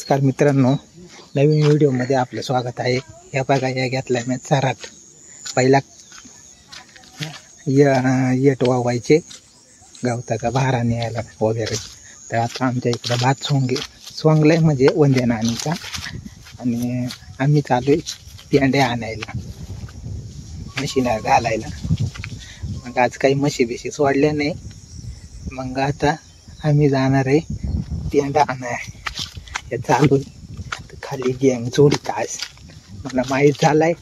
नमस्कार मित्रांनो, नवीन व्हिडिओमध्ये आपलं स्वागत आहे. या बघा, या घेतला मी चराट. पहिला येट वावायचे गवताचा भारा न्यायला वगैरे. तर आता आमच्या इकडं भात सोंगलं आहे, म्हणजे वंद्यानं आणीचा. आणि आम्ही चालू आहे पेंड्या आणायला, म्हशीला घालायला. मग आज काही म्हशी बिशी सोडल्या नाही. मग आता आम्ही जाणार आहे पेंडा आणाय. हे चालू खाली गँग जोडीत. आज मला माहीत झालाय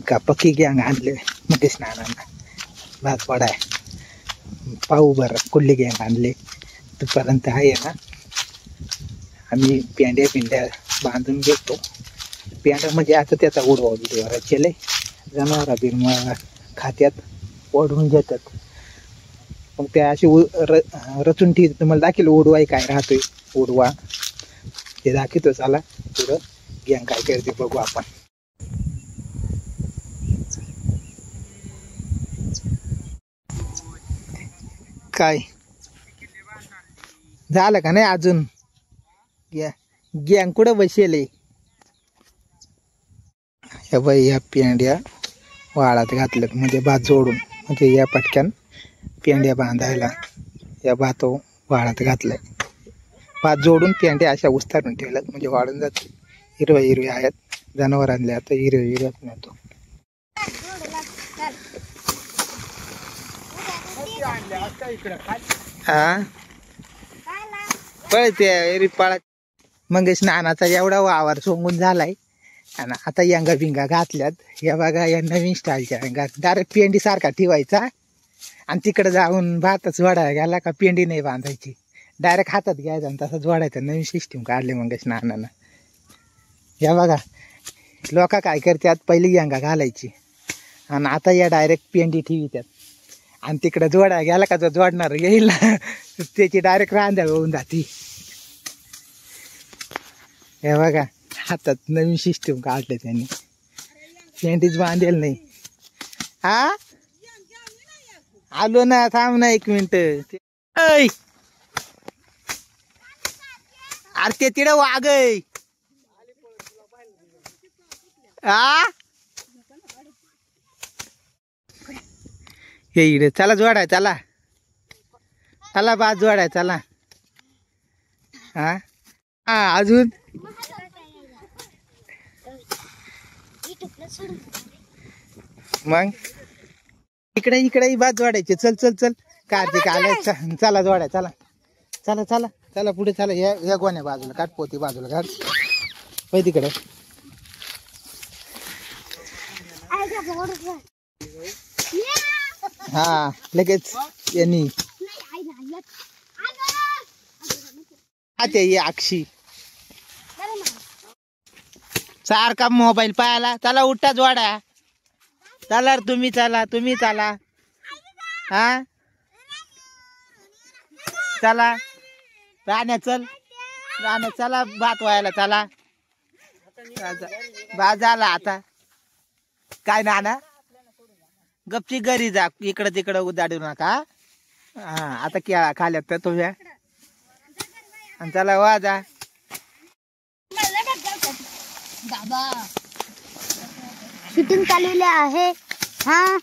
का पक्की गँग आणले मध्ये स्नानांना भात पडाय. पाहू बरं कुठली गँग आणले. तोपर्यंत आहे ना, आम्ही पेंड्या बांधून घेतो. पेंड्या म्हणजे आता त्याचा उडवा बिडवा केले. जनावरा बिरमळा खात्यात ओढून घेतात. मग त्या अशी रचून ठीक तुम्हाला दाखील उडवाय काय राहतोय. उडवा ते दाखवतो. चला पुढं गँग काय करते बघू आपण. काय झालं का नाही अजून? गँग कुठं बसेल? या बाई, या पेंड्या वाळात घातल्यात म्हणजे भात जोडून. म्हणजे या पटक्यान पेंड्या बांधायला या भात वाळात घातलाय. भात जोडून पेंड्या अशा उस्तारून ठेवल्यात म्हणजे वाळून जाते. हिरवे आहेत जनावर आणले. आता हिरव्याच नेतो. हा पळते पाळा. मग स्नानाचा एवढा वावर सोंगून झालाय. आणि आता यांगा बिंगा घातल्यात. या बघा, या नवीन स्टाईलच्या यांगा. डायरेक्ट पेंडी सारखा ठेवायचा आणि तिकडे जाऊन भातच जोडायला गेला का पेंडी नाही बांधायची, डायरेक्ट हातात घ्यायचा आणि तसं जोडायचं. नवीन सिस्टीम काढले मग स्नानानं. या बघा, लोक काय करतात, पहिली यांगा घालायची आणि आता या डायरेक्ट पेंडी ठेवितात. आणि तिकडं जोडायला गेला का जो जोडणार येईल त्याची डायरेक्ट रांधाळ होऊन जाते. हे बघा, हातात नवीन सिस्टीम काढले त्यांनी. पेंडीच बांधेल नाही. हा आलो ना, थांब ना 1 मिनिट. अरे ते तिकडे वाघ आहे. हा हे इकडे चला जोडाय. चला चला भात जोडाय. चला. हा हा अजून मग इकडे भात जोडायचे. चल चल चल कार्तिक आलाय. चला जोडाय. चला चला चला चला पुढे चला. या गोण्या बाजूला काढ, पोती बाजूला काढ. पै तिकडे. हा लगेच यांनी ये अक्षी सारखा मोबाईल पाहायला. चला उठा जोडा. चला तुम्ही चला. हा चला राण्या चला भात व्हायला. चला भात झाला आता. काय नाना गपची घरी जा. इकडं तिकडं उदाडू नका. हा आता क्या खाल्यात तर तुम्ही. आणि चला वाजा. शूटिंग चालवले आहे. हा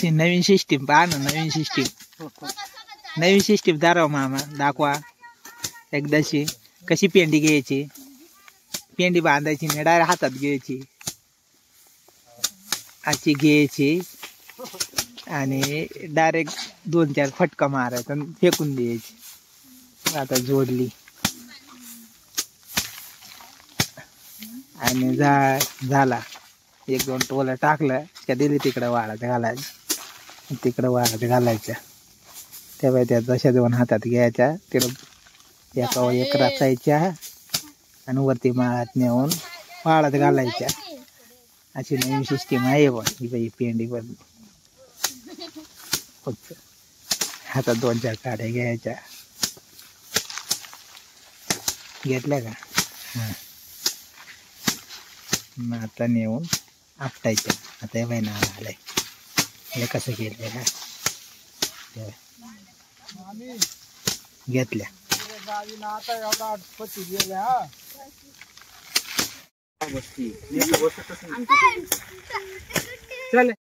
नवीन सिस्टीम पहा ना. नवीन सिस्टीम दाराव मामा दाखवा एकदाशी. कशी पेंडी घ्यायची, पेंडी बांधायची नाही, डायरेक्ट हातात घ्यायची. अशी घ्यायची आणि डायरेक्ट 2-4 फटका मारायचा आणि फेकून द्यायची. आता जोडली आणि झाला. 1-2 टोला टाकलं त्या दिली तिकडं वाळत घालायचं. तिकडं वाळत घालायच्या. तेव्हा त्या जशा 2 हातात घ्यायच्या. तिकडं एकावर एक रचायच्या आणि वरती माळात नेऊन वाळत घालायच्या. अशी नवीन सिस्टीम आहे बा ही बाई. पेंडी पण फक्त हातात 2-4 काड्या घ्यायच्या. घेतल्या का? हां मग आता नेऊन आपटायच्या. आता हे बाई नाणं आलंय. हे कसं केलं का घेतल्या. चल